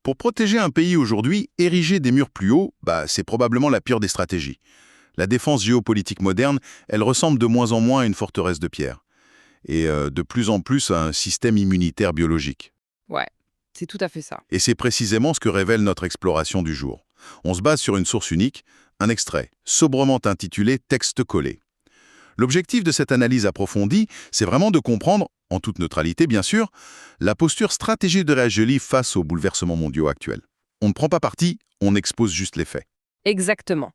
Pour protéger un pays aujourd'hui, ériger des murs plus hauts, c'est probablement la pire des stratégies. La défense géopolitique moderne, elle ressemble de moins en moins à une forteresse de pierre. Et de plus en plus à un système immunitaire biologique. Ouais, c'est tout à fait ça. Et c'est précisément ce que révèle notre exploration du jour. On se base sur une source unique, un extrait, sobrement intitulé « Texte collé ». L'objectif de cette analyse approfondie, c'est vraiment de comprendre, en toute neutralité bien sûr, la posture stratégique de Reageli face aux bouleversements mondiaux actuels. On ne prend pas parti, on expose juste les faits. Exactement.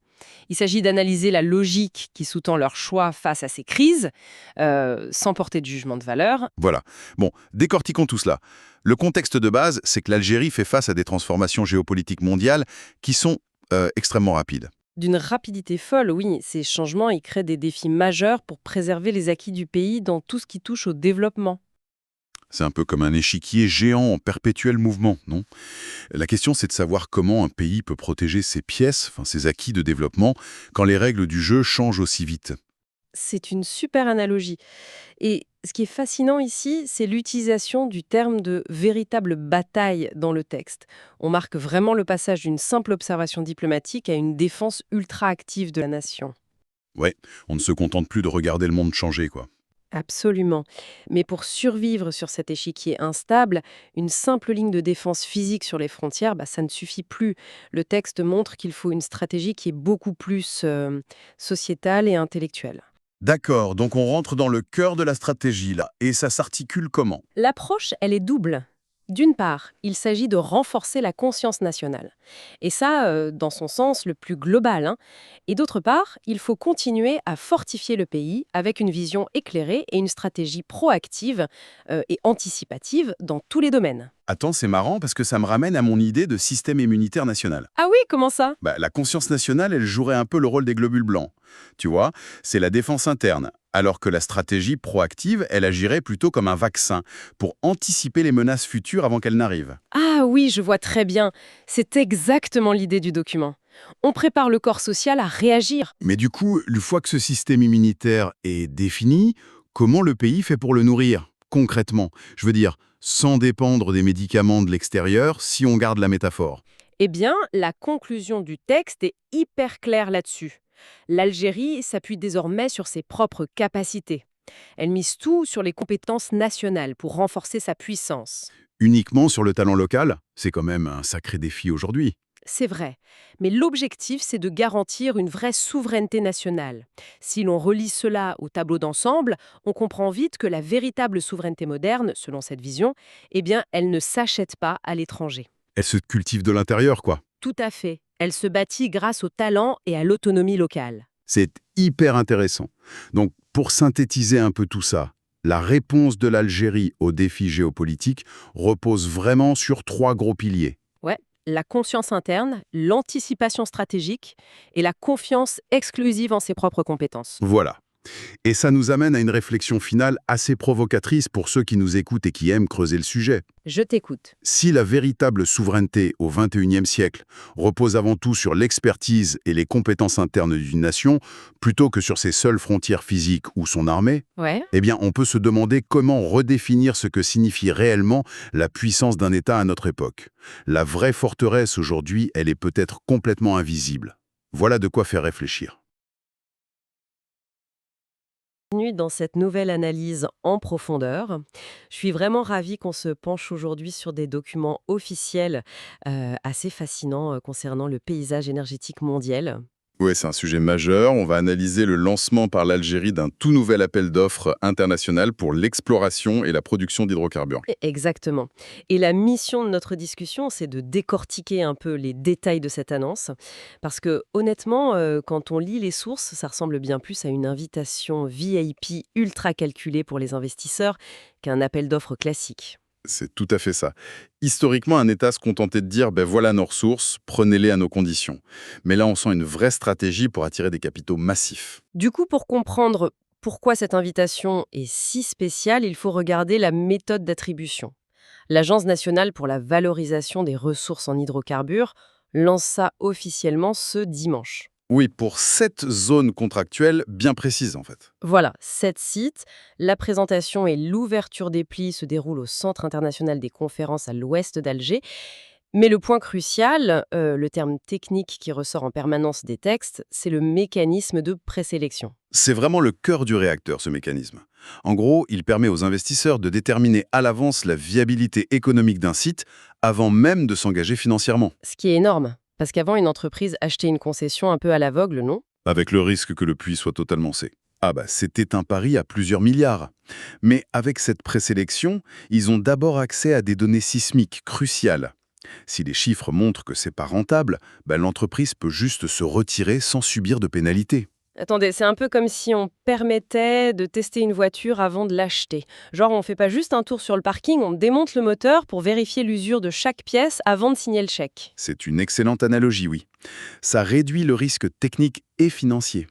Il s'agit d'analyser la logique qui sous-tend leur choix face à ces crises, sans porter de jugement de valeur. Voilà. Bon, décortiquons tout cela. Le contexte de base, c'est que l'Algérie fait face à des transformations géopolitiques mondiales qui sont extrêmement rapides. D'une rapidité folle, oui, ces changements y créent des défis majeurs pour préserver les acquis du pays dans tout ce qui touche au développement. C'est un peu comme un échiquier géant en perpétuel mouvement, non? La question, c'est de savoir comment un pays peut protéger ses pièces, ses acquis de développement, quand les règles du jeu changent aussi vite. C'est une super analogie. Et ce qui est fascinant ici, c'est l'utilisation du terme de véritable bataille dans le texte. On marque vraiment le passage d'une simple observation diplomatique à une défense ultra active de la nation. Ouais, on ne se contente plus de regarder le monde changer, quoi. Absolument. Mais pour survivre sur cet échiquier instable, une simple ligne de défense physique sur les frontières, ça ne suffit plus. Le texte montre qu'il faut une stratégie qui est beaucoup plus sociétale et intellectuelle. D'accord, donc on rentre dans le cœur de la stratégie, là. Et ça s'articule comment? L'approche, elle est double. D'une part, il s'agit de renforcer la conscience nationale. Et ça, dans son sens le plus global, hein. Et d'autre part, il faut continuer à fortifier le pays avec une vision éclairée et une stratégie proactive et anticipative dans tous les domaines. Attends, c'est marrant parce que ça me ramène à mon idée de système immunitaire national. Ah oui, comment ça? La conscience nationale, elle jouerait un peu le rôle des globules blancs. Tu vois, c'est la défense interne, alors que la stratégie proactive, elle agirait plutôt comme un vaccin, pour anticiper les menaces futures avant qu'elles n'arrivent. Ah oui, je vois très bien. C'est exactement l'idée du document. On prépare le corps social à réagir. Mais du coup, une fois que ce système immunitaire est défini, comment le pays fait pour le nourrir, concrètement? Je veux dire, sans dépendre des médicaments de l'extérieur, si on garde la métaphore. Eh bien, la conclusion du texte est hyper claire là-dessus. L'Algérie s'appuie désormais sur ses propres capacités. Elle mise tout sur les compétences nationales pour renforcer sa puissance. Uniquement sur le talent local, c'est quand même un sacré défi aujourd'hui. C'est vrai, mais l'objectif, c'est de garantir une vraie souveraineté nationale. Si l'on relie cela au tableau d'ensemble, on comprend vite que la véritable souveraineté moderne, selon cette vision, elle ne s'achète pas à l'étranger. Elle se cultive de l'intérieur, quoi. Tout à fait. Elle se bâtit grâce au talent et à l'autonomie locale. C'est hyper intéressant. Donc, pour synthétiser un peu tout ça, la réponse de l'Algérie aux défis géopolitiques repose vraiment sur 3 gros piliers. Ouais, la conscience interne, l'anticipation stratégique et la confiance exclusive en ses propres compétences. Voilà. Et ça nous amène à une réflexion finale assez provocatrice pour ceux qui nous écoutent et qui aiment creuser le sujet. Je t'écoute. Si la véritable souveraineté au XXIe siècle repose avant tout sur l'expertise et les compétences internes d'une nation, plutôt que sur ses seules frontières physiques ou son armée, Ouais. eh bien, on peut se demander comment redéfinir ce que signifie réellement la puissance d'un État à notre époque. La vraie forteresse aujourd'hui, elle est peut-être complètement invisible. Voilà de quoi faire réfléchir. Bienvenue dans cette nouvelle analyse en profondeur. Je suis vraiment ravie qu'on se penche aujourd'hui sur des documents officiels assez fascinants concernant le paysage énergétique mondial. Oui, c'est un sujet majeur. On va analyser le lancement par l'Algérie d'un tout nouvel appel d'offres international pour l'exploration et la production d'hydrocarbures. Exactement. Et la mission de notre discussion, c'est de décortiquer un peu les détails de cette annonce. Parce que honnêtement, quand on lit les sources, ça ressemble bien plus à une invitation VIP ultra calculée pour les investisseurs qu'un appel d'offres classique. C'est tout à fait ça. Historiquement, un État se contentait de dire voilà nos ressources, prenez-les à nos conditions. Mais là, on sent une vraie stratégie pour attirer des capitaux massifs. Du coup, pour comprendre pourquoi cette invitation est si spéciale, il faut regarder la méthode d'attribution. L'Agence nationale pour la valorisation des ressources en hydrocarbures lance ça officiellement ce dimanche. Oui, pour 7 zones contractuelles bien précises en fait. Voilà, 7 sites. La présentation et l'ouverture des plis se déroulent au Centre international des conférences à l'ouest d'Alger. Mais le point crucial, le terme technique qui ressort en permanence des textes, c'est le mécanisme de présélection. C'est vraiment le cœur du réacteur, ce mécanisme. En gros, il permet aux investisseurs de déterminer à l'avance la viabilité économique d'un site avant même de s'engager financièrement. Ce qui est énorme, parce qu'avant, une entreprise achetait une concession un peu à l'aveugle, non? Avec le risque que le puits soit totalement C. Ah bah, c'était un pari à plusieurs milliards. Mais avec cette présélection, ils ont d'abord accès à des données sismiques cruciales. Si les chiffres montrent que c'est pas rentable, bah, l'entreprise peut juste se retirer sans subir de pénalité. Attendez, c'est un peu comme si on permettait de tester une voiture avant de l'acheter. Genre, on fait pas juste un tour sur le parking, on démonte le moteur pour vérifier l'usure de chaque pièce avant de signer le chèque. C'est une excellente analogie, oui. Ça réduit le risque technique et financier.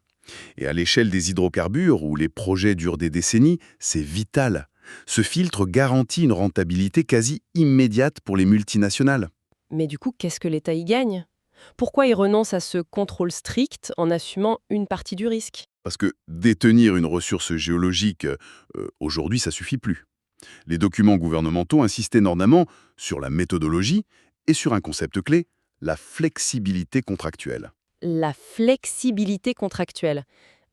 Et à l'échelle des hydrocarbures, où les projets durent des décennies, c'est vital. Ce filtre garantit une rentabilité quasi immédiate pour les multinationales. Mais du coup, qu'est-ce que l'État y gagne? Pourquoi il renonce à ce contrôle strict en assumant une partie du risque? Parce que détenir une ressource géologique, aujourd'hui, ça suffit plus. Les documents gouvernementaux insistent énormément sur la méthodologie et sur un concept clé, la flexibilité contractuelle. La flexibilité contractuelle.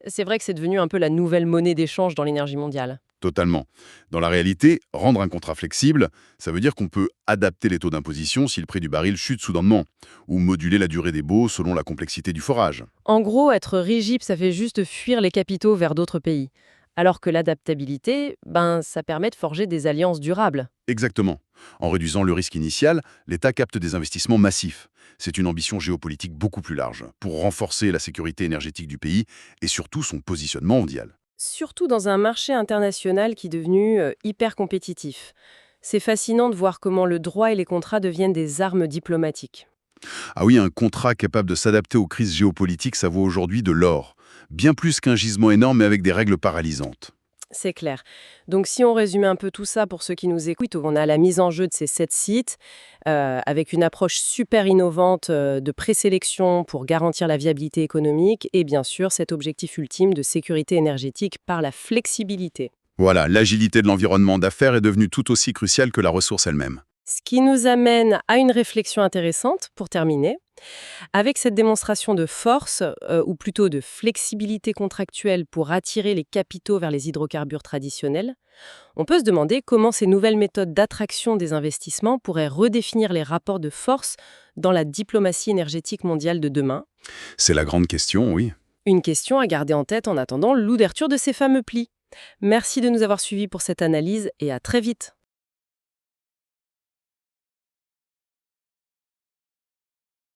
C'est vrai que c'est devenu un peu la nouvelle monnaie d'échange dans l'énergie mondiale. Totalement. Dans la réalité, rendre un contrat flexible, ça veut dire qu'on peut adapter les taux d'imposition si le prix du baril chute soudainement, ou moduler la durée des baux selon la complexité du forage. En gros, être rigide, ça fait juste fuir les capitaux vers d'autres pays. Alors que l'adaptabilité, ça permet de forger des alliances durables. Exactement. En réduisant le risque initial, l'État capte des investissements massifs. C'est une ambition géopolitique beaucoup plus large, pour renforcer la sécurité énergétique du pays et surtout son positionnement mondial. Surtout dans un marché international qui est devenu hyper compétitif. C'est fascinant de voir comment le droit et les contrats deviennent des armes diplomatiques. Ah oui, un contrat capable de s'adapter aux crises géopolitiques, ça vaut aujourd'hui de l'or. Bien plus qu'un gisement énorme mais avec des règles paralysantes. C'est clair. Donc si on résumait un peu tout ça pour ceux qui nous écoutent, on a la mise en jeu de ces 7 sites avec une approche super innovante de présélection pour garantir la viabilité économique et bien sûr cet objectif ultime de sécurité énergétique par la flexibilité. Voilà, l'agilité de l'environnement d'affaires est devenue tout aussi cruciale que la ressource elle-même. Ce qui nous amène à une réflexion intéressante pour terminer. Avec cette démonstration de force, ou plutôt de flexibilité contractuelle pour attirer les capitaux vers les hydrocarbures traditionnels, on peut se demander comment ces nouvelles méthodes d'attraction des investissements pourraient redéfinir les rapports de force dans la diplomatie énergétique mondiale de demain. C'est la grande question, oui. Une question à garder en tête en attendant l'ouverture de ces fameux plis. Merci de nous avoir suivis pour cette analyse et à très vite.